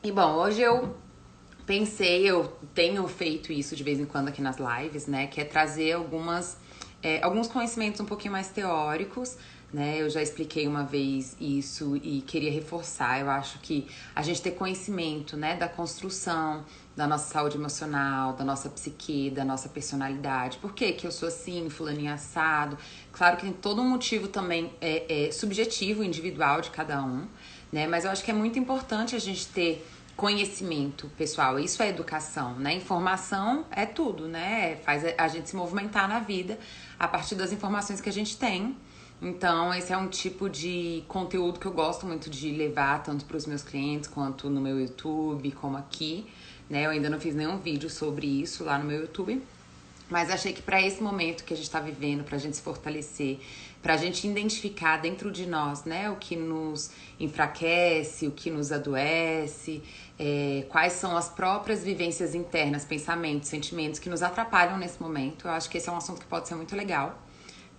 E bom, hoje eu tenho feito isso de vez em quando aqui nas lives, né? Que é trazer alguns conhecimentos um pouquinho mais teóricos, né? Eu já expliquei uma vez isso e queria reforçar. Eu acho que a gente ter conhecimento, né, da construção da nossa saúde emocional, da nossa psique, da nossa personalidade. Por que eu sou assim, fulaninho assado? Claro que tem todo um motivo também subjetivo, individual de cada um, né? Mas eu acho que é muito importante a gente ter conhecimento pessoal, isso é educação, né? Informação é tudo, né? Faz a gente se movimentar na vida a partir das informações que a gente tem. Então, esse é um tipo de conteúdo que eu gosto muito de levar, tanto para os meus clientes, quanto no meu YouTube, como aqui, né? Eu ainda não fiz nenhum vídeo sobre isso lá no meu YouTube, mas achei que para esse momento que a gente está vivendo, para a gente se fortalecer, para a gente identificar dentro de nós, né, o que nos enfraquece, o que nos adoece, quais são as próprias vivências internas, pensamentos, sentimentos que nos atrapalham nesse momento. Eu acho que esse é um assunto que pode ser muito legal,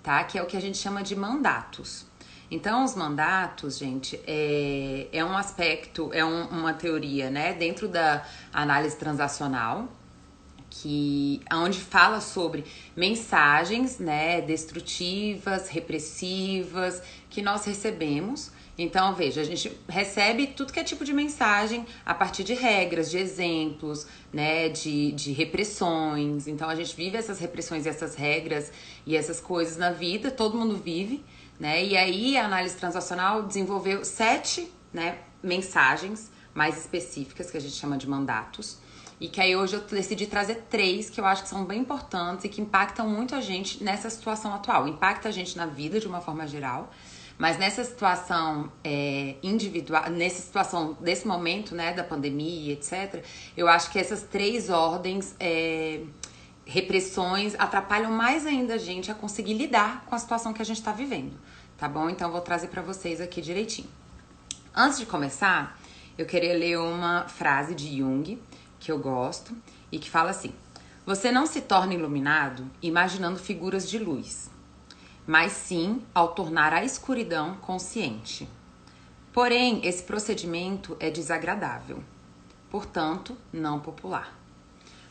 tá? Que é o que a gente chama de mandatos. Então, os mandatos, gente, é um aspecto, uma teoria, né, dentro da análise transacional, onde fala sobre mensagens, né, destrutivas, repressivas, que nós recebemos. Então, veja, a gente recebe tudo que é tipo de mensagem a partir de regras, de exemplos, né, de repressões. Então, a gente vive essas repressões e essas regras e essas coisas na vida, todo mundo vive, né? E aí, a análise transacional desenvolveu 7, né, mensagens mais específicas, que a gente chama de mandatos. E que aí hoje eu decidi trazer 3 que eu acho que são bem importantes e que impactam muito a gente nessa situação atual. Impacta a gente na vida de uma forma geral, mas nessa situação individual, nessa situação desse momento, né, da pandemia, etc., eu acho que essas 3 ordens, repressões, atrapalham mais ainda a gente a conseguir lidar com a situação que a gente está vivendo, tá bom? Então eu vou trazer para vocês aqui direitinho. Antes de começar, eu queria ler uma frase de Jung, que eu gosto, e que fala assim: você não se torna iluminado imaginando figuras de luz, mas sim ao tornar a escuridão consciente. Porém, esse procedimento é desagradável, portanto, não popular.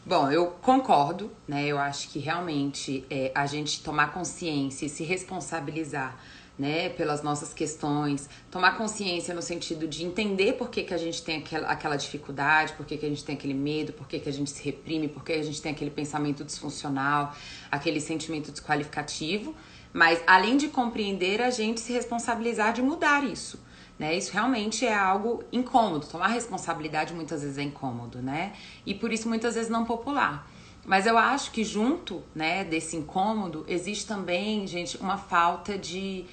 Bom, eu concordo, né? Eu acho que realmente a gente tomar consciência e se responsabilizar, né, pelas nossas questões, tomar consciência no sentido de entender por que a gente tem aquela dificuldade, por que a gente tem aquele medo, por que a gente se reprime, por que a gente tem aquele pensamento disfuncional, aquele sentimento desqualificativo, mas além de compreender, a gente se responsabilizar de mudar isso, né? Isso realmente é algo incômodo, tomar responsabilidade muitas vezes é incômodo, né? E por isso muitas vezes não popular. Mas eu acho que junto, né, desse incômodo, existe também, gente, uma falta de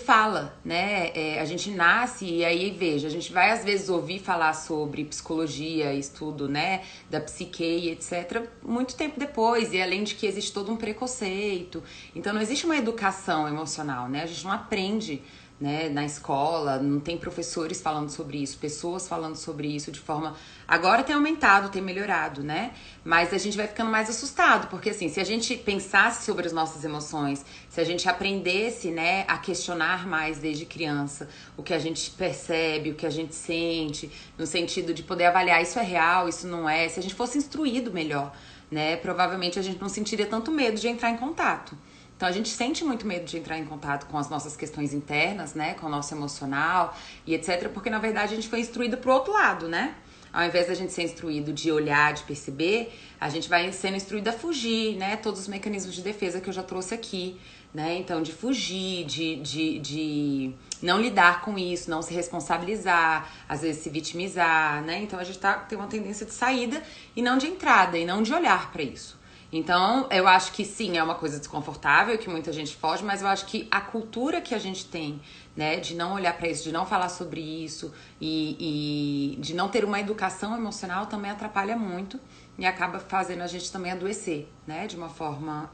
fala, né? A gente nasce e aí, veja, a gente vai às vezes ouvir falar sobre psicologia, estudo, né, da psique e etc., muito tempo depois, e além de que existe todo um preconceito. Então não existe uma educação emocional, né? A gente não aprende, né, na escola, não tem professores falando sobre isso, pessoas falando sobre isso de forma... Agora tem aumentado, tem melhorado, né? Mas a gente vai ficando mais assustado, porque assim, se a gente pensasse sobre as nossas emoções, se a gente aprendesse, né, a questionar mais desde criança o que a gente percebe, o que a gente sente, no sentido de poder avaliar isso é real, isso não é, se a gente fosse instruído melhor, né, provavelmente a gente não sentiria tanto medo de entrar em contato. Então a gente sente muito medo de entrar em contato com as nossas questões internas, né, com o nosso emocional e etc, porque na verdade a gente foi instruído pro outro lado, né? Ao invés da gente ser instruído de olhar, de perceber, a gente vai sendo instruído a fugir, né? Todos os mecanismos de defesa que eu já trouxe aqui, né? Então, de fugir, de não lidar com isso, não se responsabilizar, às vezes se vitimizar, né? Então, a gente tem uma tendência de saída e não de entrada, e não de olhar para isso. Então, eu acho que sim, é uma coisa desconfortável, que muita gente foge, mas eu acho que a cultura que a gente tem, né, de não olhar para isso, de não falar sobre isso e de não ter uma educação emocional também atrapalha muito e acaba fazendo a gente também adoecer, né, de uma forma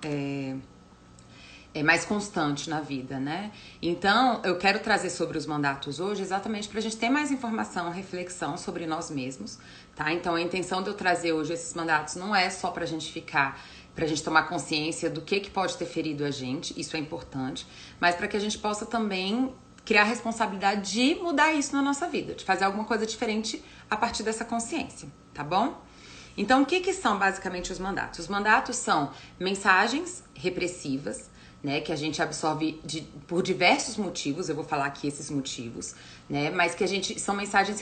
mais constante na vida, né? Então, eu quero trazer sobre os mandatos hoje exatamente pra gente ter mais informação, reflexão sobre nós mesmos, tá? Então, a intenção de eu trazer hoje esses mandatos não é só pra gente tomar consciência do que pode ter ferido a gente, isso é importante, mas para que a gente possa também criar a responsabilidade de mudar isso na nossa vida, de fazer alguma coisa diferente a partir dessa consciência, tá bom? Então, o que são basicamente os mandatos? Os mandatos são mensagens repressivas, né, que a gente absorve por diversos motivos, eu vou falar aqui esses motivos, né, mas que são mensagens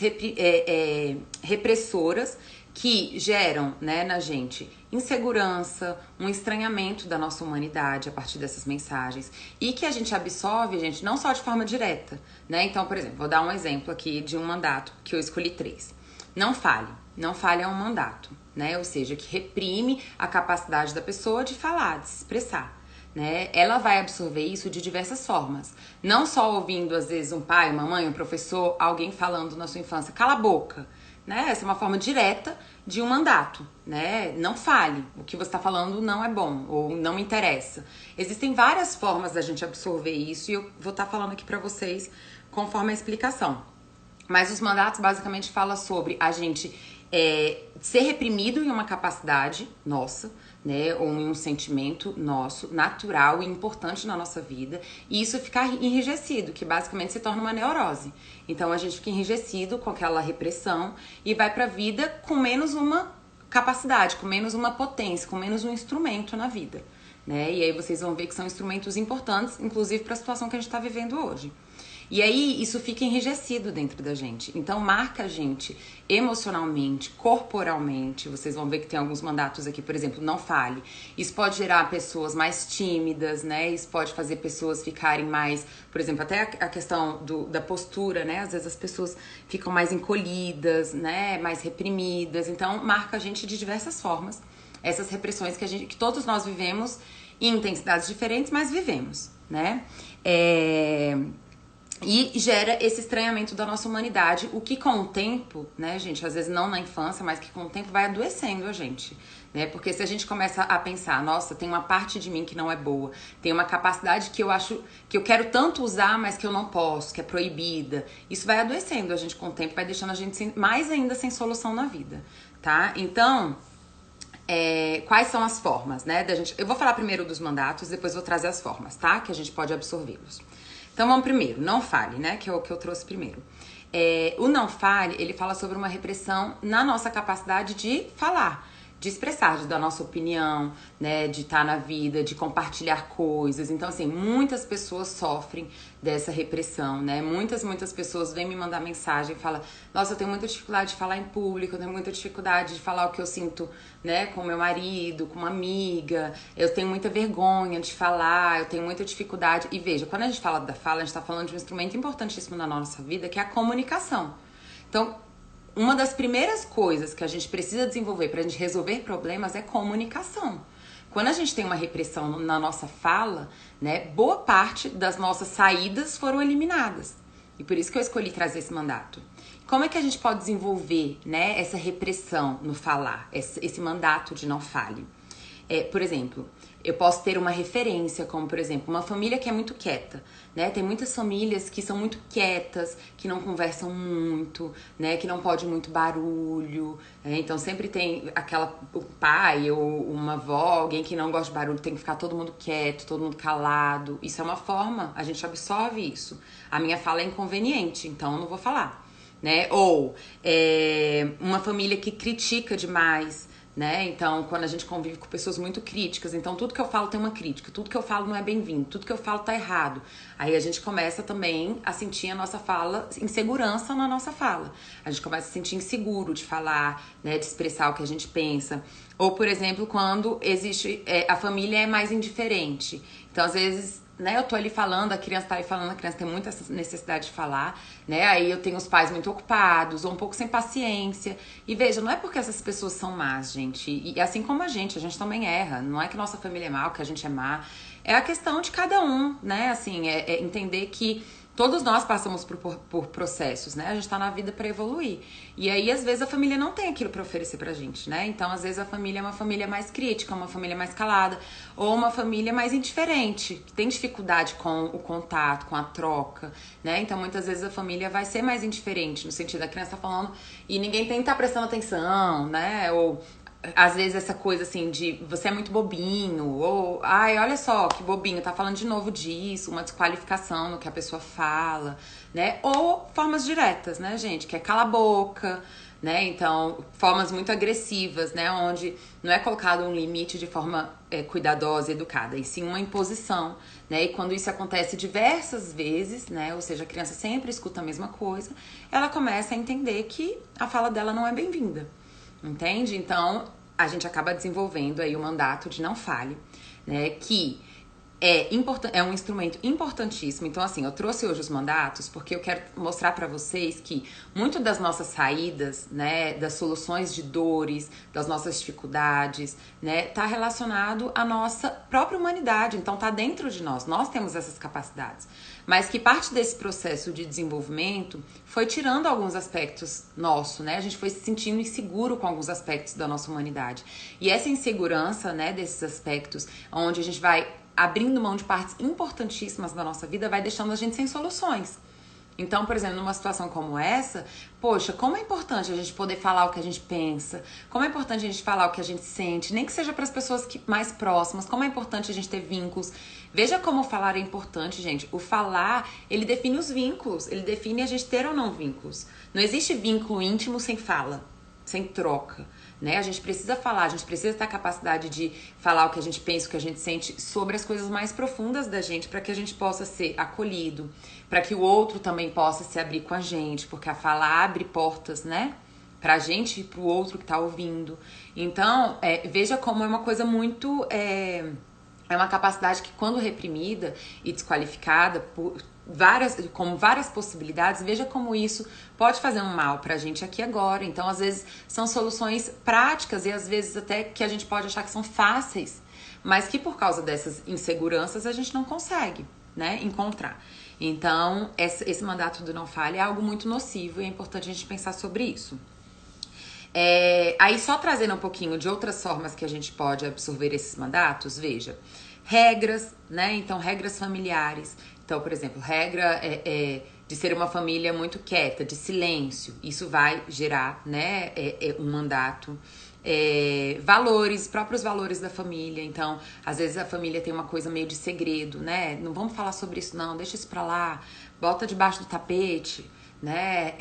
repressoras que geram, né, na gente insegurança, um estranhamento da nossa humanidade a partir dessas mensagens e que a gente absorve, gente, não só de forma direta, né? Então, por exemplo, vou dar um exemplo aqui de um mandato que eu escolhi 3. Não fale. Não fale é um mandato, né? Ou seja, que reprime a capacidade da pessoa de falar, de se expressar. Né? Ela vai absorver isso de diversas formas. Não só ouvindo, às vezes, um pai, uma mãe, um professor, alguém falando na sua infância, cala a boca. Né? Essa é uma forma direta de um mandato. Né? Não fale. O que você está falando não é bom ou não me interessa. Existem várias formas da gente absorver isso e eu vou estar falando aqui para vocês conforme a explicação. Mas os mandatos basicamente falam sobre a gente ser reprimido em uma capacidade nossa, né, ou em um sentimento nosso, natural e importante na nossa vida, e isso ficar enrijecido, que basicamente se torna uma neurose. Então a gente fica enrijecido com aquela repressão e vai pra vida com menos uma capacidade, com menos uma potência, com menos um instrumento na vida, né? E aí vocês vão ver que são instrumentos importantes, inclusive para a situação que a gente está vivendo hoje. E aí isso fica enrijecido dentro da gente. Então marca a gente emocionalmente, corporalmente. Vocês vão ver que tem alguns mandatos aqui, por exemplo, não fale. Isso pode gerar pessoas mais tímidas, né? Isso pode fazer pessoas ficarem mais, por exemplo, até a questão da postura, né? Às vezes as pessoas ficam mais encolhidas, né? Mais reprimidas. Então marca a gente de diversas formas. Essas repressões que todos nós vivemos em intensidades diferentes, mas vivemos, né? E gera esse estranhamento da nossa humanidade, o que com o tempo, né, gente, às vezes não na infância, mas que com o tempo vai adoecendo a gente, né? Porque se a gente começa a pensar, nossa, tem uma parte de mim que não é boa, tem uma capacidade que eu acho que eu quero tanto usar, mas que eu não posso, que é proibida, isso vai adoecendo a gente com o tempo, vai deixando a gente mais ainda sem solução na vida, tá? Então, quais são as formas, né, da gente... Eu vou falar primeiro dos mandatos, depois vou trazer as formas, tá? Que a gente pode absorvê-los. Então vamos primeiro, não fale, né? Que é o que eu trouxe primeiro. O não fale, ele fala sobre uma repressão na nossa capacidade de falar, de expressar, de dar nossa opinião, né? De estar na vida, de compartilhar coisas. Então, assim, muitas pessoas sofrem dessa repressão, né? Muitas pessoas vêm me mandar mensagem e falam: nossa, eu tenho muita dificuldade de falar em público, eu tenho muita dificuldade de falar o que eu sinto, né? Com meu marido, com uma amiga, eu tenho muita vergonha de falar, eu tenho muita dificuldade. E veja, quando a gente fala da fala, a gente tá falando de um instrumento importantíssimo na nossa vida, que é a comunicação. Então, uma das primeiras coisas que a gente precisa desenvolver pra gente resolver problemas é comunicação. Quando a gente tem uma repressão na nossa fala, né, boa parte das nossas saídas foram eliminadas. E por isso que eu escolhi trazer esse mandato. Como é que a gente pode desenvolver, né, essa repressão no falar, esse mandato de não fale? Por exemplo, eu posso ter uma referência, como por exemplo, uma família que é muito quieta, né? Tem muitas famílias que são muito quietas, que não conversam muito, né? Que não pode muito barulho, né? Então sempre tem o pai ou uma avó, alguém que não gosta de barulho, tem que ficar todo mundo quieto, todo mundo calado. Isso é uma forma, a gente absorve isso. A minha fala é inconveniente, então eu não vou falar, né? Ou uma família que critica demais, né? Então, quando a gente convive com pessoas muito críticas, então tudo que eu falo tem uma crítica, tudo que eu falo não é bem-vindo, tudo que eu falo tá errado. Aí a gente começa também a sentir a nossa fala, insegurança na nossa fala. A gente começa a sentir inseguro de falar, né, de expressar o que a gente pensa. Ou, por exemplo, quando existe, a família é mais indiferente. Então, às vezes, né, eu tô ali falando, a criança tá ali falando, a criança tem muita necessidade de falar, né, aí eu tenho os pais muito ocupados, ou um pouco sem paciência, e veja, não é porque essas pessoas são más, gente, e assim como a gente também erra, não é que nossa família é má, que a gente é má, é a questão de cada um, né, assim, é entender que todos nós passamos por processos, né? A gente tá na vida pra evoluir. E aí, às vezes, a família não tem aquilo pra oferecer pra gente, né? Então, às vezes, a família é uma família mais crítica, uma família mais calada, ou uma família mais indiferente, que tem dificuldade com o contato, com a troca, né? Então, muitas vezes, a família vai ser mais indiferente, no sentido da criança tá falando e ninguém tem que tá prestando atenção, né? Ou às vezes essa coisa assim de você é muito bobinho, ou ai, olha só que bobinho, tá falando de novo disso, uma desqualificação no que a pessoa fala, né? Ou formas diretas, né, gente? Que é cala a boca, né? Então, formas muito agressivas, né? Onde não é colocado um limite de forma cuidadosa e educada, e sim uma imposição, né? E quando isso acontece diversas vezes, né? Ou seja, a criança sempre escuta a mesma coisa, ela começa a entender que a fala dela não é bem-vinda. Entende? Então, a gente acaba desenvolvendo aí o mandato de não fale, né? Que é um instrumento importantíssimo. Então, assim, eu trouxe hoje os mandatos porque eu quero mostrar pra vocês que muito das nossas saídas, né, das soluções de dores, das nossas dificuldades, né, tá relacionado à nossa própria humanidade. Então, tá dentro de nós. Nós temos essas capacidades. Mas que parte desse processo de desenvolvimento foi tirando alguns aspectos nossos, né? A gente foi se sentindo inseguro com alguns aspectos da nossa humanidade. E essa insegurança, né, desses aspectos, onde a gente vai abrindo mão de partes importantíssimas da nossa vida, vai deixando a gente sem soluções. Então, por exemplo, numa situação como essa, poxa, como é importante a gente poder falar o que a gente pensa, como é importante a gente falar o que a gente sente, nem que seja para as pessoas mais próximas, como é importante a gente ter vínculos. Veja como o falar é importante, gente. O falar, ele define os vínculos, ele define a gente ter ou não vínculos. Não existe vínculo íntimo sem fala, sem troca. Né? A gente precisa falar, a gente precisa ter a capacidade de falar o que a gente pensa, o que a gente sente sobre as coisas mais profundas da gente, para que a gente possa ser acolhido, para que o outro também possa se abrir com a gente, porque a fala abre portas, né? Pra gente e pro outro que tá ouvindo. Então, veja como é uma coisa muito... É uma capacidade que, quando reprimida e desqualificada por várias possibilidades, veja como isso pode fazer um mal pra gente aqui agora. Então, às vezes, são soluções práticas e às vezes até que a gente pode achar que são fáceis, mas que por causa dessas inseguranças a gente não consegue, né, encontrar. Então, esse mandato do não fale é algo muito nocivo e é importante a gente pensar sobre isso. Aí só trazendo um pouquinho de outras formas que a gente pode absorver esses mandatos, veja, regras, né? Então, regras familiares. Então, por exemplo, regra de ser uma família muito quieta, de silêncio. Isso vai gerar, né, um mandato. Valores, próprios valores da família. Então, às vezes a família tem uma coisa meio de segredo, né? Não vamos falar sobre isso não, deixa isso pra lá, bota debaixo do tapete, né,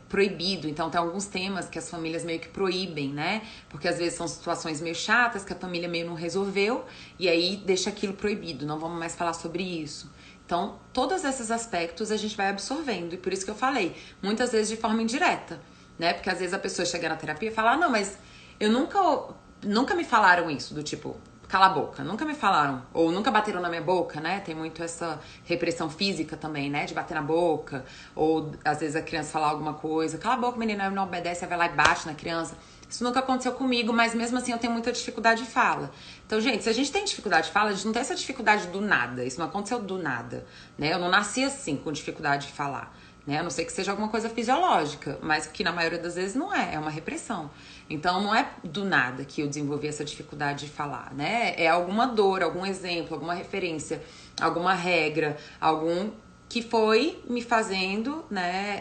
proibido. Então tem alguns temas que as famílias meio que proíbem, né, porque às vezes são situações meio chatas que a família meio não resolveu e aí deixa aquilo proibido, não vamos mais falar sobre isso. Então todos esses aspectos a gente vai absorvendo e por isso que eu falei, muitas vezes de forma indireta, né, porque às vezes a pessoa chega na terapia e fala, não, mas eu nunca me falaram isso, do tipo, cala a boca, nunca me falaram, ou nunca bateram na minha boca, né? Tem muito essa repressão física também, né? De bater na boca, ou às vezes a criança falar alguma coisa, cala a boca, menina, não obedece, aí vai lá e bate na criança. Isso nunca aconteceu comigo, mas mesmo assim eu tenho muita dificuldade de fala. Então, gente, se a gente tem dificuldade de fala, a gente não tem essa dificuldade do nada, isso não aconteceu do nada, né? Eu não nasci assim, com dificuldade de falar, né? A não ser que seja alguma coisa fisiológica, mas que na maioria das vezes não é uma repressão. Então não é do nada que eu desenvolvi essa dificuldade de falar, né? É alguma dor, algum exemplo, alguma referência, alguma regra, algum que foi me fazendo, né,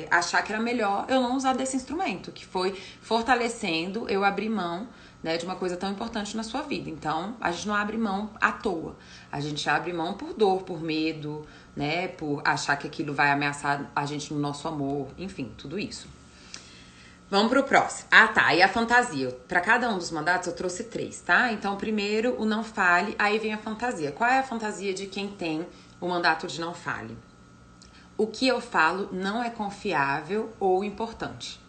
achar que era melhor eu não usar desse instrumento, que foi fortalecendo eu abrir mão, né, de uma coisa tão importante na sua vida. Então, a gente não abre mão à toa. A gente abre mão por dor, por medo, né, por achar que aquilo vai ameaçar a gente no nosso amor, enfim, tudo isso. Vamos pro próximo. Ah, tá. E a fantasia. Para cada um dos mandatos eu trouxe 3, tá? Então, primeiro, o não fale, aí vem a fantasia. Qual é a fantasia de quem tem o mandato de não fale? O que eu falo não é confiável ou importante,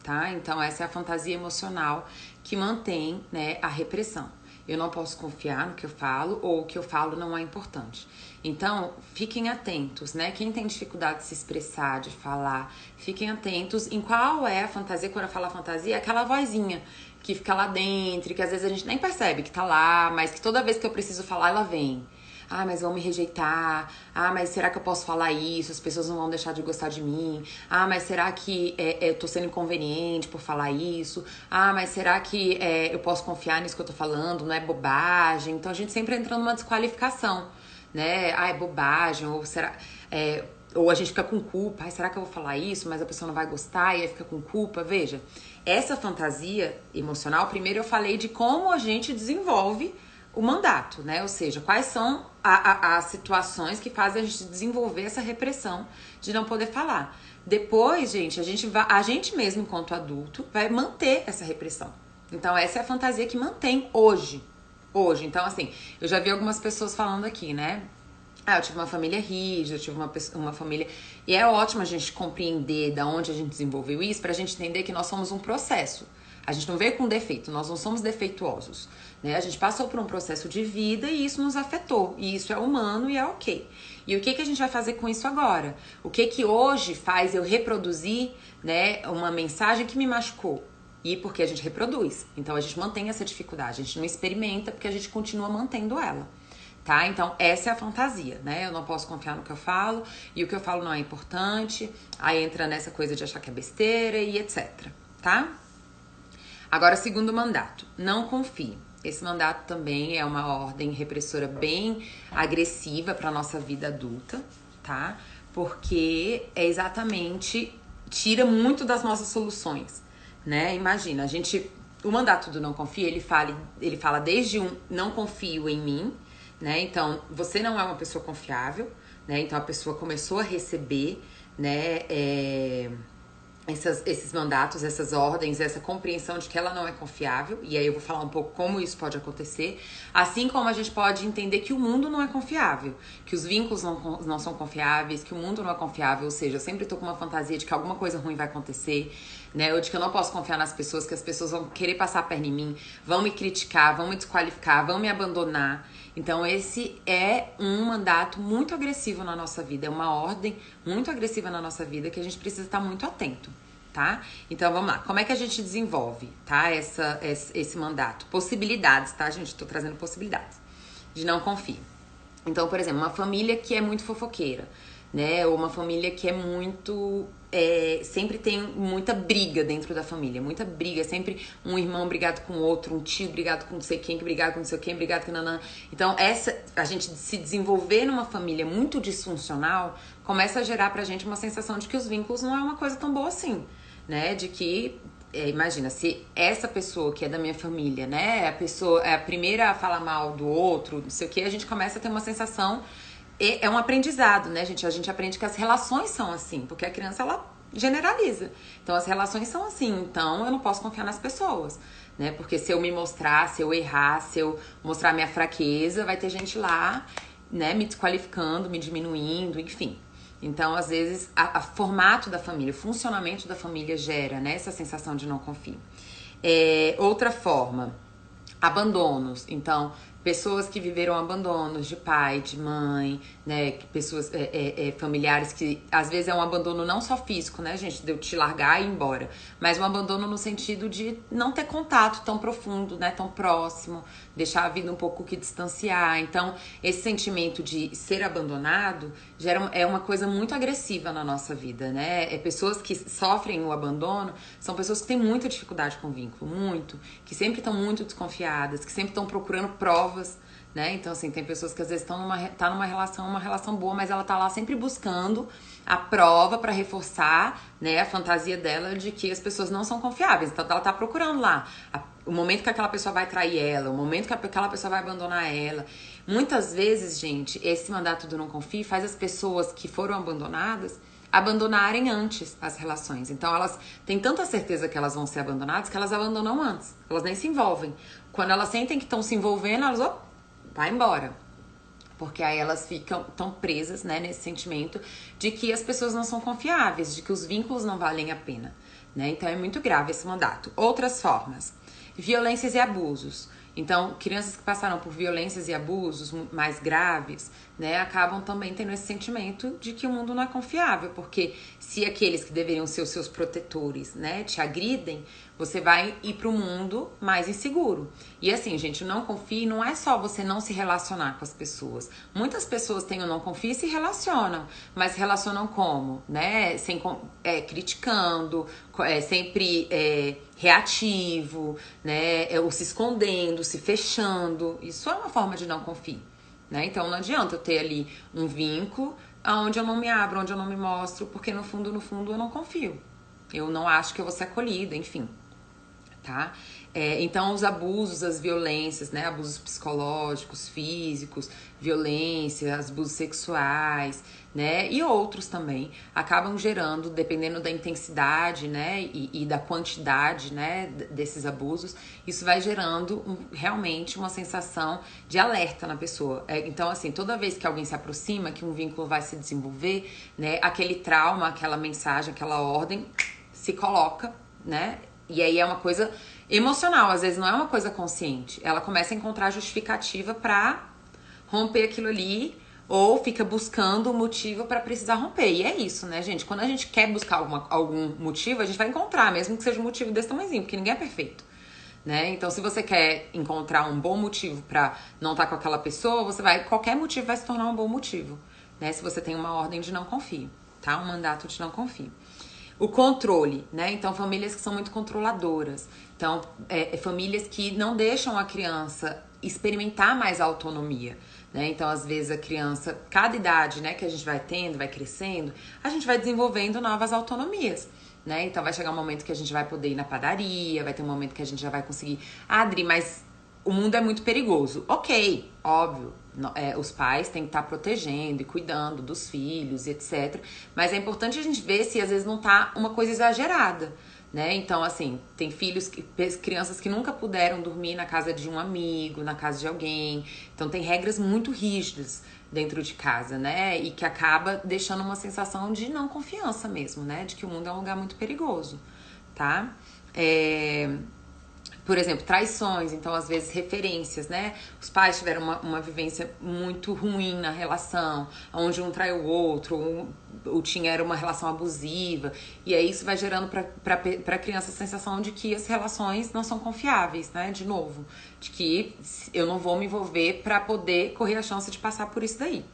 tá? Então, essa é a fantasia emocional que mantém, né, a repressão. Eu não posso confiar no que eu falo ou o que eu falo não é importante. Então, fiquem atentos, né? Quem tem dificuldade de se expressar, de falar, fiquem atentos em qual é a fantasia. Quando eu falo fantasia, é aquela vozinha que fica lá dentro, que às vezes a gente nem percebe que tá lá, mas que toda vez que eu preciso falar, ela vem. Ah, mas vão me rejeitar. Ah, mas será que eu posso falar isso? As pessoas não vão deixar de gostar de mim. Ah, mas será que eu tô sendo inconveniente por falar isso? Ah, mas será que eu posso confiar nisso que eu tô falando? Não é bobagem? Então a gente sempre entra numa desqualificação, né? Ah, é bobagem, ou será... ou a gente fica com culpa, ai, será que eu vou falar isso, mas a pessoa não vai gostar e aí fica com culpa? Veja, essa fantasia emocional, primeiro eu falei de como a gente desenvolve o mandato, né? Ou seja, quais são as situações que fazem a gente desenvolver essa repressão de não poder falar. Depois, gente, a gente mesmo, enquanto adulto, vai manter essa repressão. Então, essa é a fantasia que mantém hoje. Hoje. Então, assim, eu já vi algumas pessoas falando aqui, né? Ah, eu tive uma família rígida, eu tive uma família... E é ótimo a gente compreender da onde a gente desenvolveu isso pra gente entender que nós somos um processo. A gente não veio com defeito, nós não somos defeituosos, né? A gente passou por um processo de vida e isso nos afetou. E isso é humano e é ok. E o que a gente vai fazer com isso agora? O que hoje faz eu reproduzir, né, uma mensagem que me machucou? E porque a gente reproduz. Então a gente mantém essa dificuldade, a gente não experimenta porque a gente continua mantendo ela. Tá? Então, essa é a fantasia, né? Eu não posso confiar no que eu falo, e o que eu falo não é importante, aí entra nessa coisa de achar que é besteira e etc, tá? Agora, segundo mandato, não confie. Esse mandato também é uma ordem repressora bem agressiva para nossa vida adulta, tá? Porque é exatamente, tira muito das nossas soluções, né? Imagina, o mandato do não confie, ele fala desde não confio em mim, né? Então, você não é uma pessoa confiável, né? Então, a pessoa começou a receber, né, esses mandatos, essas ordens, essa compreensão de que ela não é confiável. E aí eu vou falar um pouco como isso pode acontecer. Assim como a gente pode entender que o mundo não é confiável, que os vínculos não são confiáveis, que o mundo não é confiável. Ou seja, eu sempre tô com uma fantasia de que alguma coisa ruim vai acontecer, né? Ou de que eu não posso confiar nas pessoas, que as pessoas vão querer passar a perna em mim, vão me criticar, vão me desqualificar, vão me abandonar. Então esse é um mandato muito agressivo na nossa vida, é uma ordem muito agressiva na nossa vida que a gente precisa estar muito atento, tá? Então vamos lá, como é que a gente desenvolve, tá, esse mandato? Possibilidades, tá, gente? Tô trazendo possibilidades de não confie. Então, por exemplo, uma família que é muito fofoqueira, né? Ou uma família que é muito... sempre tem muita briga dentro da família, muita briga, sempre um irmão brigado com o outro, um tio brigado com não sei quem, que brigado com não sei quem, brigado com nanã. Então, a gente se desenvolver numa família muito disfuncional começa a gerar pra gente uma sensação de que os vínculos não é uma coisa tão boa assim, né? De que, imagina, se essa pessoa que é da minha família, né, a pessoa é a primeira a falar mal do outro, não sei o que, a gente começa a ter uma sensação... É um aprendizado, né, gente? A gente aprende que as relações são assim, porque a criança, ela generaliza. Então, as relações são assim, então eu não posso confiar nas pessoas, né? Porque se eu me mostrar, se eu errar, se eu mostrar minha fraqueza, vai ter gente lá, né, me desqualificando, me diminuindo, enfim. Então, às vezes, o formato da família, o funcionamento da família gera, né, essa sensação de não confio. Outra forma, abandonos. Então, pessoas que viveram abandonos de pai, de mãe, né? Pessoas, familiares que às vezes é um abandono não só físico, né, gente? De eu te largar e ir embora. Mas um abandono no sentido de não ter contato tão profundo, né? Tão próximo. Deixar a vida um pouco que distanciar. Então, esse sentimento de ser abandonado é uma coisa muito agressiva na nossa vida, né? Pessoas que sofrem o abandono são pessoas que têm muita dificuldade com o vínculo, muito. Que sempre estão muito desconfiadas, que sempre estão procurando provas, né? Então, assim, tem pessoas que às vezes estão numa relação boa, mas ela tá lá sempre buscando a prova pra reforçar, né, a fantasia dela de que as pessoas não são confiáveis. Então, ela tá procurando lá o momento que aquela pessoa vai trair ela, o momento que aquela pessoa vai abandonar ela. Muitas vezes, gente, esse mandato do não confie faz as pessoas que foram abandonadas abandonarem antes as relações. Então, elas têm tanta certeza que elas vão ser abandonadas que elas abandonam antes. Elas nem se envolvem. Quando elas sentem que estão se envolvendo, elas, vai embora. Porque aí elas ficam tão presas, né, nesse sentimento de que as pessoas não são confiáveis, de que os vínculos não valem a pena, né? Então, é muito grave esse mandato. Outras formas. Violências e abusos. Então, crianças que passaram por violências e abusos mais graves, né, acabam também tendo esse sentimento de que o mundo não é confiável, porque se aqueles que deveriam ser os seus protetores, né, te agridem, você vai ir para um mundo mais inseguro. E assim, gente, o não confie não é só você não se relacionar com as pessoas. Muitas pessoas têm o não confie e se relacionam, mas se relacionam como? Né? Criticando, sempre reativo, né? Ou se escondendo, se fechando. Isso é uma forma de não confie, né? Então não adianta eu ter ali um vínculo aonde eu não me abro, onde eu não me mostro, porque no fundo, eu não confio. Eu não acho que eu vou ser acolhida, enfim, tá? Então, os abusos, as violências, né? Abusos psicológicos, físicos, violência, abusos sexuais, né? E outros também acabam gerando, dependendo da intensidade, né? E da quantidade, né? Desses abusos, isso vai gerando realmente uma sensação de alerta na pessoa. Então, assim, toda vez que alguém se aproxima, que um vínculo vai se desenvolver, né? Aquele trauma, aquela mensagem, aquela ordem se coloca, né? E aí é uma coisa emocional, às vezes não é uma coisa consciente. Ela começa a encontrar justificativa pra romper aquilo ali, ou fica buscando um motivo pra precisar romper. E é isso, né, gente? Quando a gente quer buscar algum motivo, a gente vai encontrar, mesmo que seja um motivo desse tamanhozinho, porque ninguém é perfeito, né? Então, se você quer encontrar um bom motivo pra não estar com aquela pessoa, qualquer motivo vai se tornar um bom motivo, né? Se você tem uma ordem de não confio, tá? Um mandato de não confio. O controle, né? Então, famílias que são muito controladoras. Então, famílias que não deixam a criança experimentar mais a autonomia, né? Então, às vezes, a criança, cada idade, né, que a gente vai tendo, vai crescendo, a gente vai desenvolvendo novas autonomias, né? Então, vai chegar um momento que a gente vai poder ir na padaria, vai ter um momento que a gente já vai conseguir... Ah, Adri, mas o mundo é muito perigoso. Ok, óbvio. Os pais têm que estar protegendo e cuidando dos filhos, etc. Mas é importante a gente ver se às vezes não tá uma coisa exagerada, né? Então, assim, tem crianças que nunca puderam dormir na casa de um amigo, na casa de alguém. Então, tem regras muito rígidas dentro de casa, né? E que acaba deixando uma sensação de não confiança mesmo, né? De que o mundo é um lugar muito perigoso, tá? Por exemplo, traições, então às vezes referências, né? Os pais tiveram uma vivência muito ruim na relação, onde um traiu o outro, ou era uma relação abusiva, e aí isso vai gerando pra criança a sensação de que as relações não são confiáveis, né? De novo, de que eu não vou me envolver pra poder correr a chance de passar por isso daí.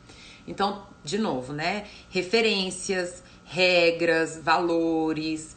Então, de novo, né? Referências, regras, valores,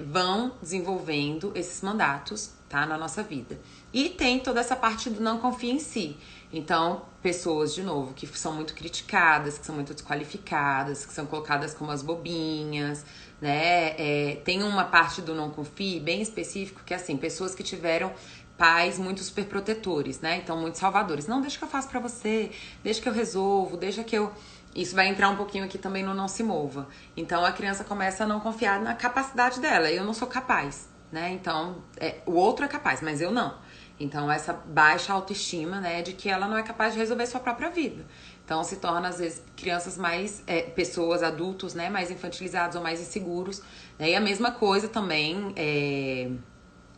vão desenvolvendo esses mandatos, tá, na nossa vida. E tem toda essa parte do não confia em si. Então, pessoas, de novo, que são muito criticadas, que são muito desqualificadas, que são colocadas como as bobinhas, né? Tem uma parte do não confie bem específico, que é assim, pessoas que tiveram pais muito super protetores, né? Então, muito salvadores. Não, deixa que eu faço pra você, deixa que eu resolvo, deixa que eu... Isso vai entrar um pouquinho aqui também no não se mova. Então, a criança começa a não confiar na capacidade dela. Eu não sou capaz, né? Então, o outro é capaz, mas eu não. Então, essa baixa autoestima, né, de que ela não é capaz de resolver sua própria vida. Então, se torna, às vezes, crianças mais... pessoas, adultos, né, mais infantilizados ou mais inseguros. Né? E a mesma coisa também...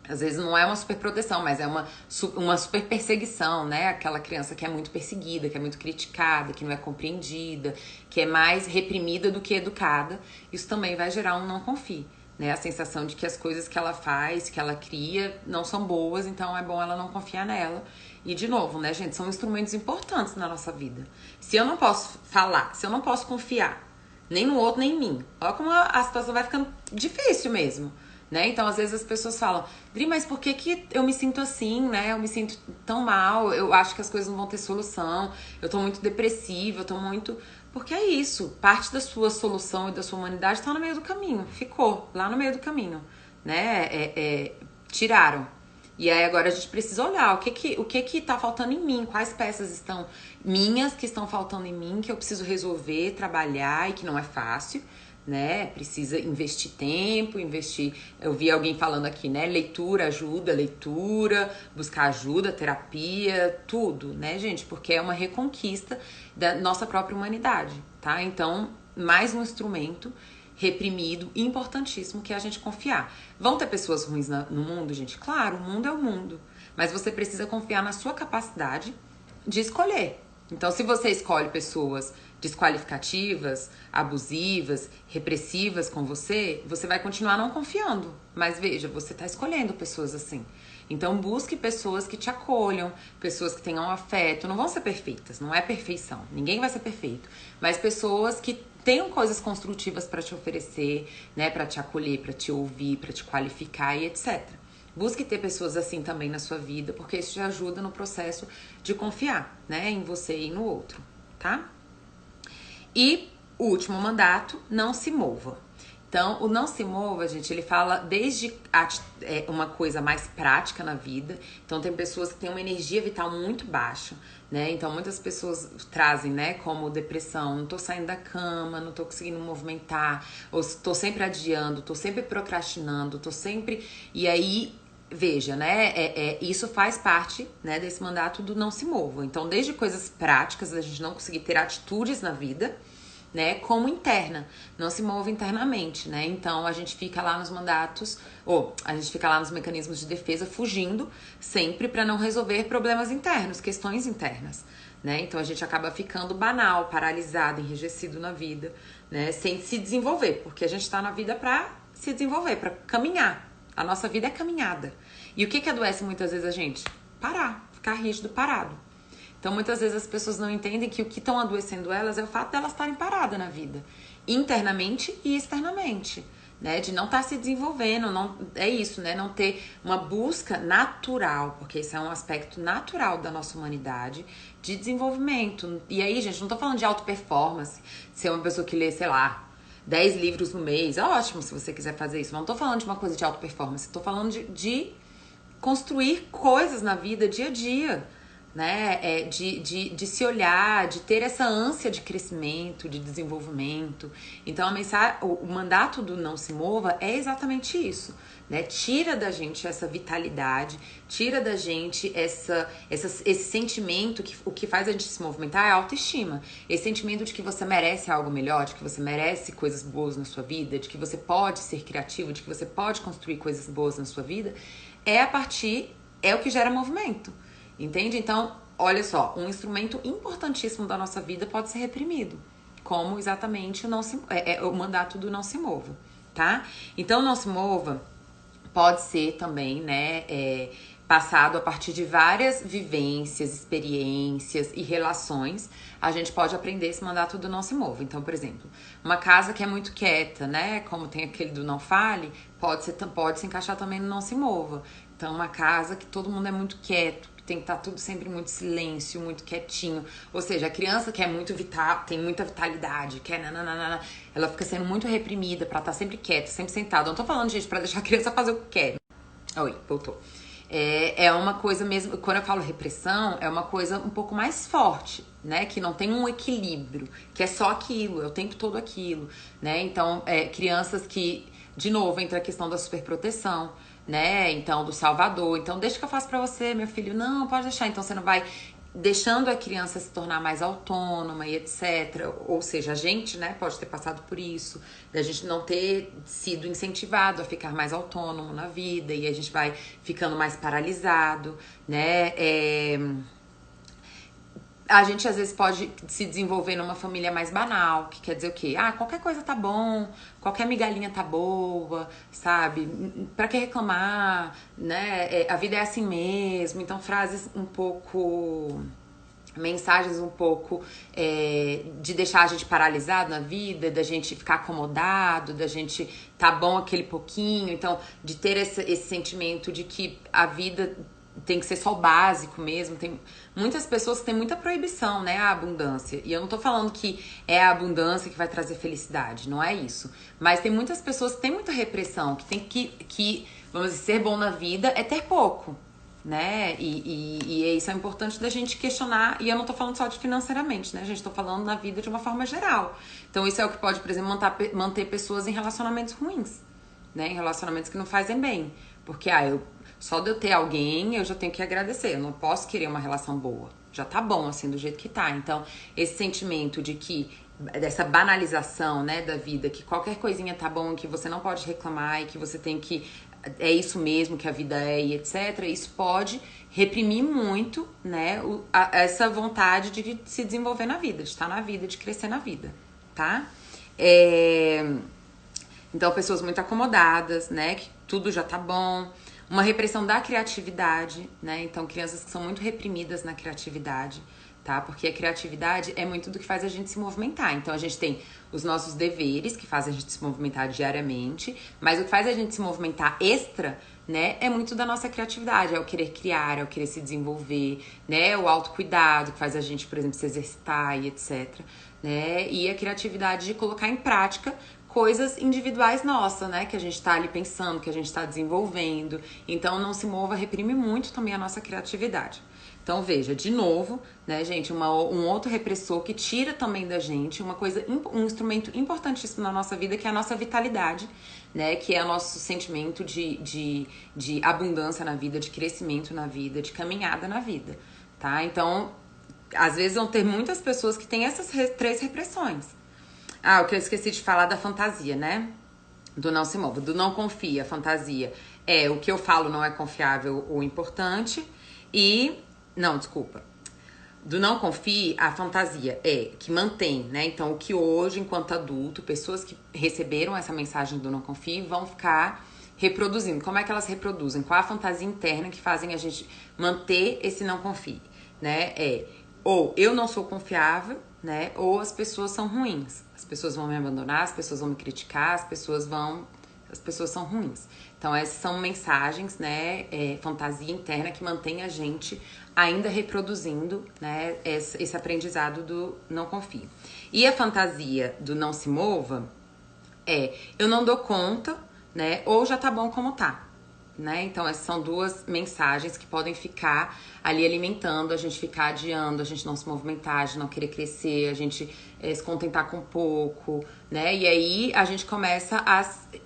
Às vezes não é uma super proteção, mas é uma super perseguição, né? Aquela criança que é muito perseguida, que é muito criticada, que não é compreendida, que é mais reprimida do que educada. Isso também vai gerar um não confie, né? A sensação de que as coisas que ela faz, que ela cria, não são boas, então é bom ela não confiar nela. E de novo, né, gente? São instrumentos importantes na nossa vida. Se eu não posso falar, se eu não posso confiar, nem no outro, nem em mim, olha como a situação vai ficando difícil mesmo. Né? Então, às vezes as pessoas falam, Dri, mas por que eu me sinto assim, né? Eu me sinto tão mal, eu acho que as coisas não vão ter solução, eu tô muito depressiva, eu tô muito... Porque é isso, parte da sua solução e da sua humanidade tá no meio do caminho, ficou lá no meio do caminho, né? Tiraram. E aí agora a gente precisa olhar o que tá faltando em mim, quais peças estão minhas que estão faltando em mim, que eu preciso resolver, trabalhar e que não é fácil, né? Precisa investir tempo, eu vi alguém falando aqui, né? Leitura, buscar ajuda, terapia, tudo, né, gente? Porque é uma reconquista da nossa própria humanidade, tá? Então, mais um instrumento reprimido, importantíssimo, que é a gente confiar. Vão ter pessoas ruins no mundo, gente? Claro, o mundo é o mundo. Mas você precisa confiar na sua capacidade de escolher. Então, se você escolhe pessoas desqualificativas, abusivas, repressivas com você, você vai continuar não confiando. Mas veja, você está escolhendo pessoas assim. Então, busque pessoas que te acolham, pessoas que tenham afeto. Não vão ser perfeitas, não é perfeição. Ninguém vai ser perfeito. Mas pessoas que tenham coisas construtivas para te oferecer, né, para te acolher, para te ouvir, para te qualificar e etc. Busque ter pessoas assim também na sua vida, porque isso te ajuda no processo de confiar, né, em você e no outro, tá? E O último mandato, não se mova. Então, o não se mova, gente, ele fala desde uma coisa mais prática na vida. Então, tem pessoas que têm uma energia vital muito baixa, né? Então, muitas pessoas trazem, né, como depressão, não tô saindo da cama, não tô conseguindo movimentar, ou tô sempre adiando, tô sempre procrastinando, tô sempre... E aí, veja, né, isso faz parte, né, desse mandato do não se mova. Então, desde coisas práticas, a gente não conseguir ter atitudes na vida, né, como interna, não se move internamente, né? Então a gente fica lá nos mandatos, ou a gente fica lá nos mecanismos de defesa fugindo sempre para não resolver problemas internos, questões internas, né? Então a gente acaba ficando banal, paralisado, enrijecido na vida, né, sem se desenvolver, porque a gente tá na vida para se desenvolver, para caminhar. A nossa vida é caminhada. E o que adoece muitas vezes a gente? Parar, ficar rígido, parado. Então, muitas vezes as pessoas não entendem que o que estão adoecendo elas é o fato de elas estarem paradas na vida, internamente e externamente, né? De não estar se desenvolvendo, não, é isso, né? Não ter uma busca natural, porque isso é um aspecto natural da nossa humanidade, de desenvolvimento. E aí, gente, não tô falando de auto-performance, ser uma pessoa que lê, sei lá, 10 livros no mês, é ótimo se você quiser fazer isso, mas não tô falando de uma coisa de auto-performance, tô falando de construir coisas na vida, dia a dia, né, de se olhar, de ter essa ânsia de crescimento, de desenvolvimento. Então o mandato do não se mova é exatamente isso, né? Tira da gente essa vitalidade, tira da gente esse sentimento que o que faz a gente se movimentar é a autoestima. Esse sentimento de que você merece algo melhor, de que você merece coisas boas na sua vida, de que você pode ser criativo, de que você pode construir coisas boas na sua vida, é o que gera movimento. Entende? Então, olha só, um instrumento importantíssimo da nossa vida pode ser reprimido, como exatamente o mandato do não se mova, tá? Então, não se mova pode ser também, né, passado a partir de várias vivências, experiências e relações, a gente pode aprender esse mandato do não se mova. Então, por exemplo, uma casa que é muito quieta, né, como tem aquele do não fale, pode se encaixar também no não se mova. Então, uma casa que todo mundo é muito quieto, tem que estar tudo sempre muito silêncio, muito quietinho. Ou seja, a criança que é muito vital, tem muita vitalidade, ela fica sendo muito reprimida pra estar sempre quieta, sempre sentada. Eu não tô falando, gente, pra deixar a criança fazer o que quer. Oi, voltou. É uma coisa mesmo, quando eu falo repressão, é uma coisa um pouco mais forte, né? Que não tem um equilíbrio, que é só aquilo, é o tempo todo aquilo, né? Então, crianças que, de novo, entra a questão da superproteção, né? Então, do salvador. Então, deixa que eu faço pra você, meu filho. Não, pode deixar. Então, você não vai deixando a criança se tornar mais autônoma e etc. Ou seja, a gente, né, pode ter passado por isso, da gente não ter sido incentivado a ficar mais autônomo na vida e a gente vai ficando mais paralisado, né? A gente às vezes pode se desenvolver numa família mais banal, que quer dizer o quê? Ah, qualquer coisa tá bom, qualquer migalhinha tá boa, sabe? Pra que reclamar, né? A vida é assim mesmo. Então, frases um pouco... mensagens um pouco de deixar a gente paralisado na vida, da gente ficar acomodado, da gente tá bom aquele pouquinho. Então, de ter esse sentimento de que a vida tem que ser só o básico mesmo. Tem muitas pessoas que têm muita proibição, né, a abundância. E eu não tô falando que é a abundância que vai trazer felicidade, não é isso. Mas tem muitas pessoas que têm muita repressão, que tem que vamos dizer, ser bom na vida é ter pouco, né? E isso é importante da gente questionar. E eu não tô falando só de financeiramente, né, gente? Tô falando na vida de uma forma geral. Então isso é o que pode, por exemplo, manter pessoas em relacionamentos ruins, né? Em relacionamentos que não fazem bem. Porque, só de eu ter alguém, eu já tenho que agradecer. Eu não posso querer uma relação boa. Já tá bom, assim, do jeito que tá. Então, esse sentimento de que... dessa banalização, né, da vida. Que qualquer coisinha tá bom, que você não pode reclamar e que você tem que... é isso mesmo que a vida é e etc. Isso pode reprimir muito, né, essa vontade de se desenvolver na vida. De estar na vida, de crescer na vida, tá? Então, pessoas muito acomodadas, né, que tudo já tá bom. Uma repressão da criatividade, né? Então, crianças que são muito reprimidas na criatividade, tá? Porque a criatividade é muito do que faz a gente se movimentar. Então, a gente tem os nossos deveres, que fazem a gente se movimentar diariamente, mas o que faz a gente se movimentar extra, né? É muito da nossa criatividade, é o querer criar, é o querer se desenvolver, né? O autocuidado que faz a gente, por exemplo, se exercitar e etc, né? E a criatividade de colocar em prática coisas individuais nossas, né? Que a gente tá ali pensando, que a gente tá desenvolvendo. Então, Não Se Mova reprime muito também a nossa criatividade. Então, veja, de novo, né, gente, um outro repressor que tira também da gente um instrumento importantíssimo na nossa vida, que é a nossa vitalidade, né, que é o nosso sentimento de abundância na vida, de crescimento na vida, de caminhada na vida, tá? Então, às vezes vão ter muitas pessoas que têm essas três repressões. Ah, o que eu esqueci de falar da fantasia, né? Do não se mova, do não confia, fantasia. É, o que eu falo não é confiável ou importante. Não, desculpa. Do não confie, a fantasia é que mantém, né? Então, o que hoje, enquanto adulto, pessoas que receberam essa mensagem do não confie vão ficar reproduzindo. Como é que elas reproduzem? Qual a fantasia interna que fazem a gente manter esse não confie, né? Ou eu não sou confiável, né? Ou as pessoas são ruins. As pessoas vão me abandonar, as pessoas vão me criticar, as pessoas são ruins. Então, essas são mensagens, né? Fantasia interna que mantém a gente ainda reproduzindo, né, esse aprendizado do não confie. E a fantasia do não se mova eu não dou conta, né, ou já tá bom como tá. Né? Então, essas são duas mensagens que podem ficar ali alimentando, a gente ficar adiando, a gente não se movimentar, a gente não querer crescer, a gente se contentar com pouco, né? E aí a gente começa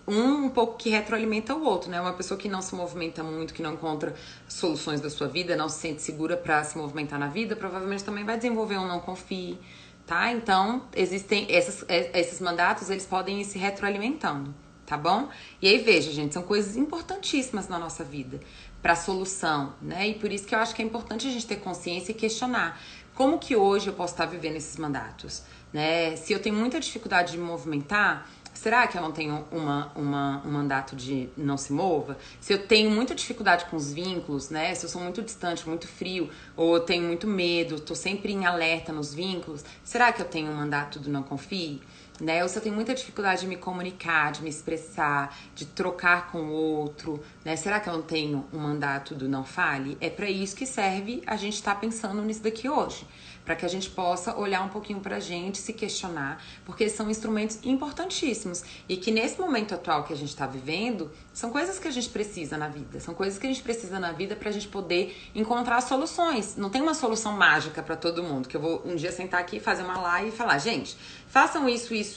um pouco que retroalimenta o outro, né? Uma pessoa que não se movimenta muito, que não encontra soluções da sua vida, não se sente segura para se movimentar na vida, provavelmente também vai desenvolver um não confie, tá? Então, existem esses mandatos, eles podem ir se retroalimentando. Tá bom? E aí, veja, gente, são coisas importantíssimas na nossa vida para solução, né? E por isso que eu acho que é importante a gente ter consciência e questionar como que hoje eu posso estar vivendo esses mandatos, né? Se eu tenho muita dificuldade de me movimentar, será que eu não tenho um mandato de não se mova? Se eu tenho muita dificuldade com os vínculos, né? Se eu sou muito distante, muito frio, ou eu tenho muito medo, tô sempre em alerta nos vínculos, será que eu tenho um mandato do não confie? Né? Ou se eu tenho muita dificuldade de me comunicar, de me expressar, de trocar com o outro, né? Será que eu não tenho um mandato do não fale? É para isso que serve a gente estar pensando nisso daqui hoje, para que a gente possa olhar um pouquinho pra gente, se questionar, porque são instrumentos importantíssimos e que nesse momento atual que a gente está vivendo, são coisas que a gente precisa na vida, são coisas que a gente precisa na vida pra gente poder encontrar soluções. Não tem uma solução mágica para todo mundo, que eu vou um dia sentar aqui, fazer uma live e falar, gente, façam isso e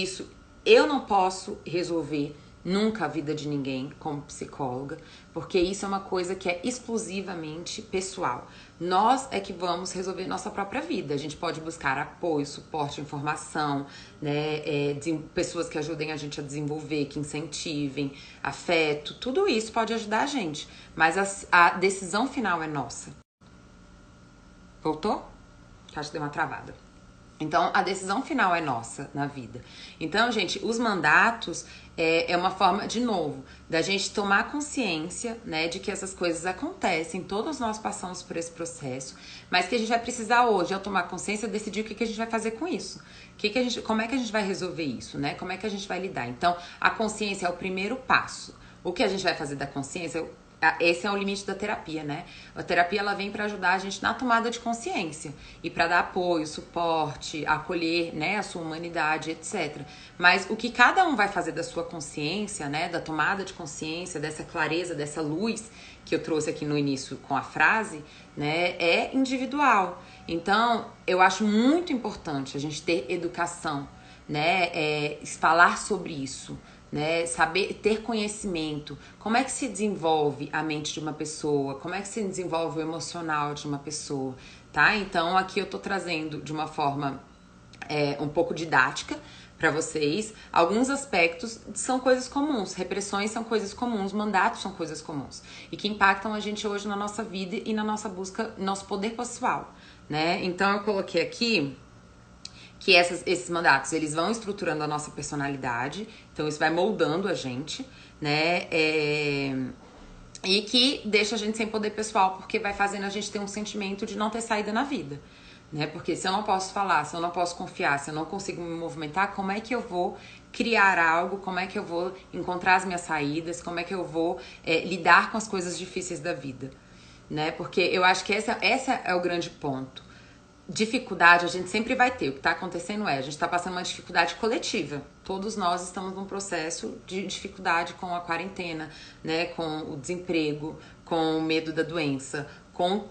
isso. Eu não posso resolver nunca a vida de ninguém como psicóloga, porque isso é uma coisa que é exclusivamente pessoal. Nós é que vamos resolver nossa própria vida. A gente pode buscar apoio, suporte, informação, né, pessoas que ajudem a gente a desenvolver, que incentivem, afeto, tudo isso pode ajudar a gente. Mas a decisão final é nossa. Voltou? Acho que deu uma travada. Então, a decisão final é nossa na vida. Então, gente, os mandatos é uma forma, de novo, da gente tomar consciência, né, de que essas coisas acontecem, todos nós passamos por esse processo, mas que a gente vai precisar hoje, ao tomar consciência, decidir o que a gente vai fazer com isso. Como é que a gente vai resolver isso, né? Como é que a gente vai lidar? Então, a consciência é o primeiro passo. O que a gente vai fazer da consciência... Esse é o limite da terapia, né? A terapia, ela vem para ajudar a gente na tomada de consciência e para dar apoio, suporte, acolher, né, a sua humanidade, etc. Mas o que cada um vai fazer da sua consciência, né, da tomada de consciência, dessa clareza, dessa luz que eu trouxe aqui no início com a frase, né, é individual. Então, eu acho muito importante a gente ter educação, né, falar sobre isso, né, saber, ter conhecimento, como é que se desenvolve a mente de uma pessoa, como é que se desenvolve o emocional de uma pessoa, tá? Então aqui eu tô trazendo de uma forma um pouco didática para vocês, alguns aspectos são coisas comuns, repressões são coisas comuns, mandatos são coisas comuns e que impactam a gente hoje na nossa vida e na nossa busca, nosso poder pessoal, né? Então eu coloquei aqui que esses mandatos, eles vão estruturando a nossa personalidade, então isso vai moldando a gente, né, e que deixa a gente sem poder pessoal, porque vai fazendo a gente ter um sentimento de não ter saída na vida, né, porque se eu não posso falar, se eu não posso confiar, se eu não consigo me movimentar, como é que eu vou criar algo, como é que eu vou encontrar as minhas saídas, como é que eu vou lidar com as coisas difíceis da vida, né? Porque eu acho que essa é o grande ponto. Dificuldade a gente sempre vai ter. O que está acontecendo a gente está passando uma dificuldade coletiva. Todos nós estamos num processo de dificuldade com a quarentena, né? Com o desemprego, com o medo da doença, com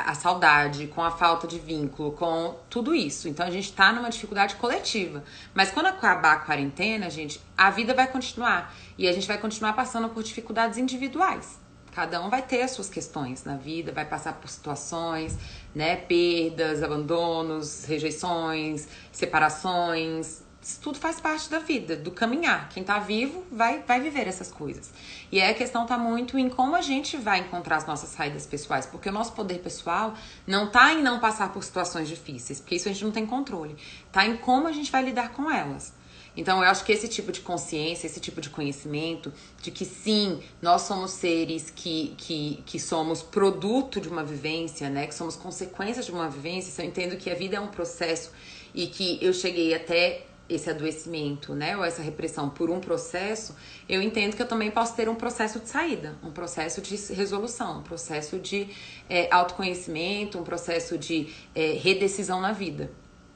a saudade, com a falta de vínculo, com tudo isso. Então a gente tá numa dificuldade coletiva. Mas quando acabar a quarentena, gente, a vida vai continuar. E a gente vai continuar passando por dificuldades individuais. Cada um vai ter as suas questões na vida, vai passar por situações, né? Perdas, abandonos, rejeições, separações. Isso tudo faz parte da vida, do caminhar. Quem tá vivo vai viver essas coisas. E aí a questão tá muito em como a gente vai encontrar as nossas saídas pessoais. Porque o nosso poder pessoal não tá em não passar por situações difíceis, porque isso a gente não tem controle. Tá em como a gente vai lidar com elas. Então, eu acho que esse tipo de consciência, esse tipo de conhecimento, de que sim, nós somos seres que somos produto de uma vivência, né? Que somos consequências de uma vivência. Se eu entendo que a vida é um processo e que eu cheguei até esse adoecimento, né? Ou essa repressão por um processo, eu entendo que eu também posso ter um processo de saída, um processo de resolução, um processo de autoconhecimento, um processo de redecisão na vida.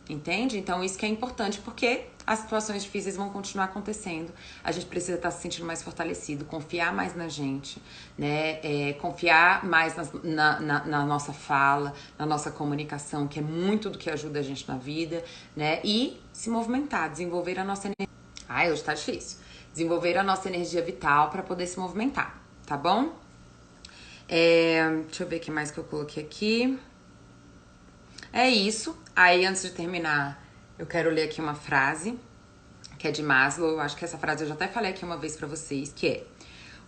Entende? Então isso que é importante, porque as situações difíceis vão continuar acontecendo. A gente precisa estar se sentindo mais fortalecido, confiar mais na gente, né? Confiar mais na nossa fala, na nossa comunicação, que é muito do que ajuda a gente na vida, né? E se movimentar, desenvolver a nossa energia. Ai, hoje tá difícil. Desenvolver a nossa energia vital para poder se movimentar, tá bom? Deixa eu ver o que mais que eu coloquei aqui. É isso. Aí, antes de terminar, eu quero ler aqui uma frase, que é de Maslow. Eu acho que essa frase eu já até falei aqui uma vez pra vocês, que é: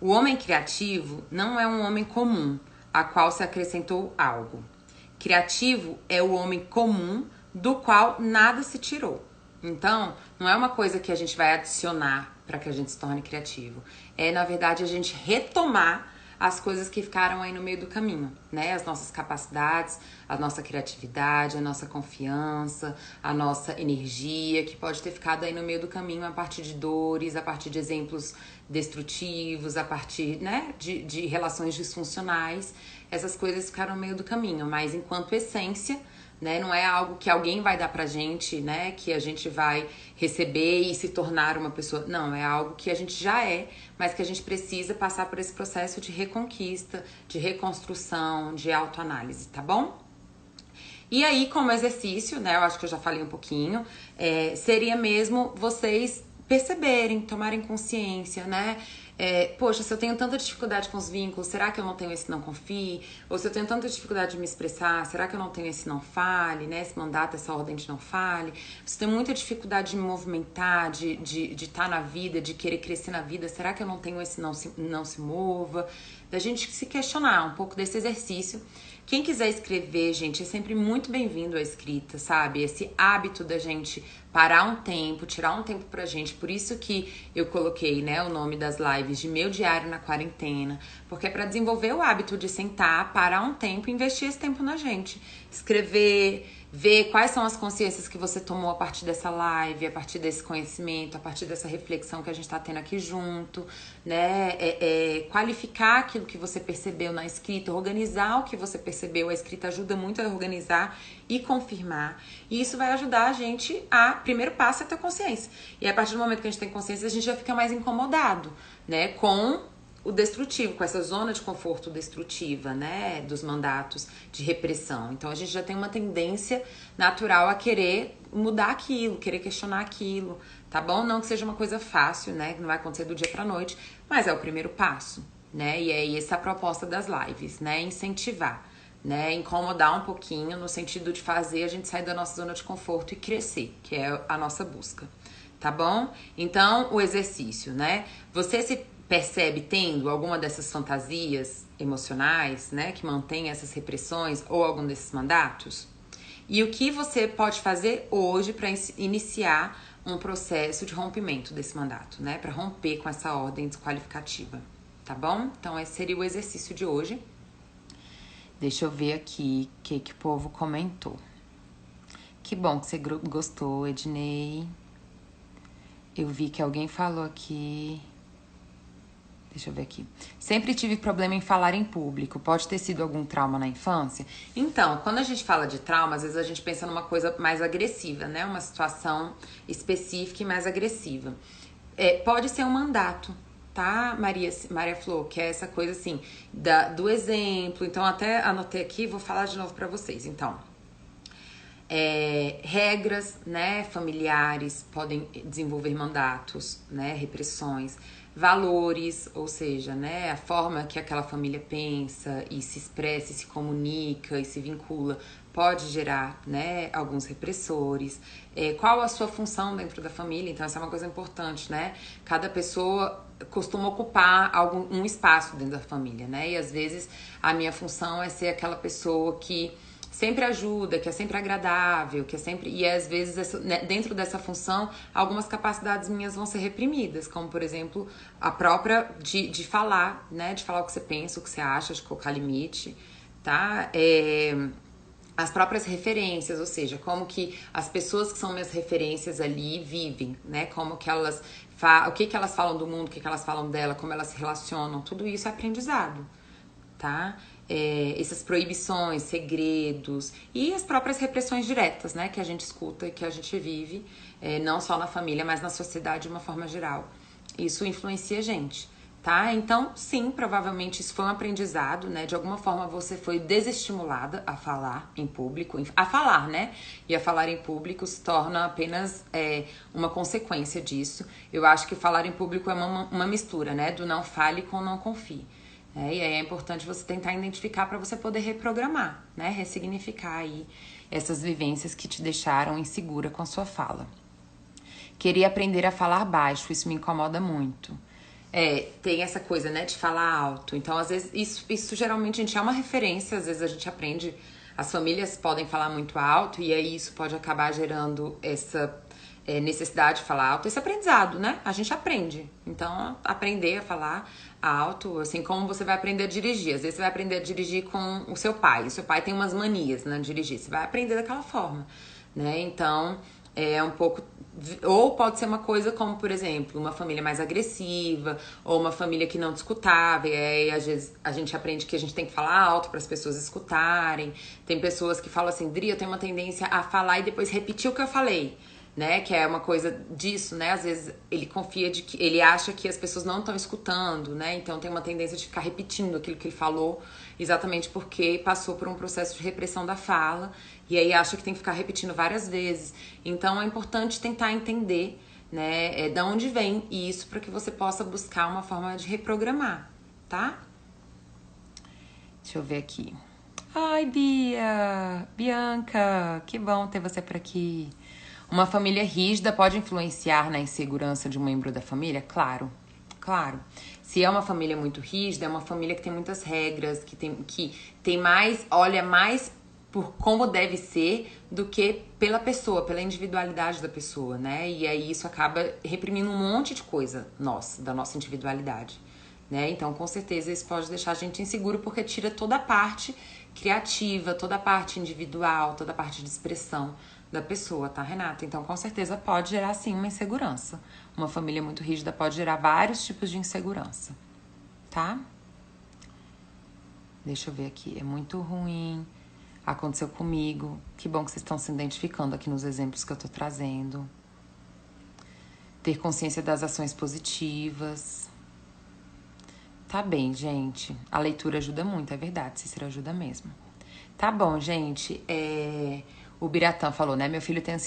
o homem criativo não é um homem comum, a qual se acrescentou algo. Criativo é o homem comum, do qual nada se tirou. Então, não é uma coisa que a gente vai adicionar para que a gente se torne criativo. É, na verdade, a gente retomar as coisas que ficaram aí no meio do caminho, né? As nossas capacidades, a nossa criatividade, a nossa confiança, a nossa energia, que pode ter ficado aí no meio do caminho a partir de dores, a partir de exemplos destrutivos, a partir, né, de relações disfuncionais. Essas coisas ficaram no meio do caminho, mas enquanto essência, né, não é algo que alguém vai dar pra gente, né, que a gente vai receber e se tornar uma pessoa. Não, é algo que a gente já é, mas que a gente precisa passar por esse processo de reconquista, de reconstrução, de autoanálise, tá bom? E aí, como exercício, né, eu acho que eu já falei um pouquinho, seria mesmo vocês perceberem, tomarem consciência, né? Poxa, se eu tenho tanta dificuldade com os vínculos, será que eu não tenho esse não confie? Ou se eu tenho tanta dificuldade de me expressar, será que eu não tenho esse não fale, né? Esse mandato, essa ordem de não fale? Se eu tenho muita dificuldade de me movimentar, de estar na vida, de querer crescer na vida, será que eu não tenho esse não se mova? Da gente se questionar um pouco desse exercício. Quem quiser escrever, gente, é sempre muito bem-vindo à escrita, sabe? Esse hábito da gente parar um tempo, tirar um tempo pra gente. Por isso que eu coloquei, né, o nome das lives de Meu Diário na Quarentena. Porque é pra desenvolver o hábito de sentar, parar um tempo e investir esse tempo na gente. Escrever, ver quais são as consciências que você tomou a partir dessa live, a partir desse conhecimento, a partir dessa reflexão que a gente tá tendo aqui junto, né? Qualificar aquilo que você percebeu na escrita, organizar o que você percebeu. A escrita ajuda muito a organizar e confirmar. E isso vai ajudar a gente primeiro passo é ter consciência. E a partir do momento que a gente tem consciência, a gente já fica mais incomodado, né? Com o destrutivo, com essa zona de conforto destrutiva, né, dos mandatos de repressão. Então a gente já tem uma tendência natural a querer mudar aquilo, querer questionar aquilo, tá bom? Não que seja uma coisa fácil, né, que não vai acontecer do dia pra noite, mas é o primeiro passo, né? E é essa a proposta das lives, né, incentivar, né, incomodar um pouquinho no sentido de fazer a gente sair da nossa zona de conforto e crescer, que é a nossa busca, tá bom? Então, o exercício, né? Você se percebe tendo alguma dessas fantasias emocionais, né, que mantém essas repressões ou algum desses mandatos? E o que você pode fazer hoje para iniciar um processo de rompimento desse mandato, né, para romper com essa ordem desqualificativa, tá bom? Então esse seria o exercício de hoje. Deixa eu ver aqui o que o povo comentou. Que bom que você gostou, Ednei. Eu vi que alguém falou aqui... Deixa eu ver aqui. Sempre tive problema em falar em público. Pode ter sido algum trauma na infância? Então, quando a gente fala de trauma, às vezes a gente pensa numa coisa mais agressiva, né? Uma situação específica e mais agressiva. Pode ser um mandato, tá, Maria Flor? Que é essa coisa assim, do exemplo. Então, até anotei aqui, vou falar de novo pra vocês. Então, regras, né, familiares podem desenvolver mandatos, né, repressões, valores, ou seja, né, a forma que aquela família pensa e se expressa, e se comunica e se vincula pode gerar, né, alguns repressores. Qual a sua função dentro da família? Então essa é uma coisa importante, né? Cada pessoa costuma ocupar um espaço dentro da família, né? E às vezes a minha função é ser aquela pessoa que sempre ajuda, que é sempre agradável, que é sempre... E às vezes, dentro dessa função, algumas capacidades minhas vão ser reprimidas, como, por exemplo, a própria de falar, né? De falar o que você pensa, o que você acha, de colocar limite, tá? As próprias referências, ou seja, como que as pessoas que são minhas referências ali vivem, né? Como que elas... o que elas falam do mundo, o que elas falam dela, como elas se relacionam, tudo isso é aprendizado, tá? Essas proibições, segredos e as próprias repressões diretas, né, que a gente escuta e que a gente vive, não só na família, mas na sociedade de uma forma geral. Isso influencia a gente, tá? Então, sim, provavelmente isso foi um aprendizado, né? De alguma forma você foi desestimulada a falar em público, a falar, né? E a falar em público se torna apenas uma consequência disso. Eu acho que falar em público é uma mistura, né? Do não fale com não confie. E aí é importante você tentar identificar para você poder reprogramar, né? Ressignificar aí essas vivências que te deixaram insegura com a sua fala. Queria aprender a falar baixo, isso me incomoda muito. Tem essa coisa, né, de falar alto. Então, às vezes, isso geralmente a gente é uma referência, às vezes a gente aprende, as famílias podem falar muito alto e aí isso pode acabar gerando essa necessidade de falar alto, esse aprendizado, né? A gente aprende. Então, aprender a falar alto, assim como você vai aprender a dirigir. Às vezes você vai aprender a dirigir com o seu pai. O seu pai tem umas manias, né, de dirigir. Você vai aprender daquela forma, né? Então, é um pouco... Ou pode ser uma coisa como, por exemplo, uma família mais agressiva, ou uma família que não te escutava, e aí às vezes a gente aprende que a gente tem que falar alto para as pessoas escutarem. Tem pessoas que falam assim, Dri, eu tenho uma tendência a falar e depois repetir o que eu falei, né? Que é uma coisa disso, né? Às vezes ele confia de que ele acha que as pessoas não estão escutando, né? Então tem uma tendência de ficar repetindo aquilo que ele falou, exatamente porque passou por um processo de repressão da fala e aí acha que tem que ficar repetindo várias vezes. Então é importante tentar entender, né, de onde vem isso para que você possa buscar uma forma de reprogramar, tá? Deixa eu ver aqui. Ai, Bianca, que bom ter você por aqui. Uma família rígida pode influenciar na insegurança de um membro da família? Claro, claro. Se é uma família muito rígida, é uma família que tem muitas regras, que tem mais, olha mais por como deve ser do que pela pessoa, pela individualidade da pessoa, né? E aí isso acaba reprimindo um monte de coisa da nossa individualidade, né? Então, com certeza, isso pode deixar a gente inseguro porque tira toda a parte criativa, toda a parte individual, toda a parte de expressão da pessoa, tá, Renata? Então, com certeza, pode gerar, sim, uma insegurança. Uma família muito rígida pode gerar vários tipos de insegurança, tá? Deixa eu ver aqui. É muito ruim. Aconteceu comigo. Que bom que vocês estão se identificando aqui nos exemplos que eu tô trazendo. Ter consciência das ações positivas. Tá bem, gente. A leitura ajuda muito, é verdade. Cícero ajuda mesmo. Tá bom, gente. O Biratã falou, né? Meu filho tem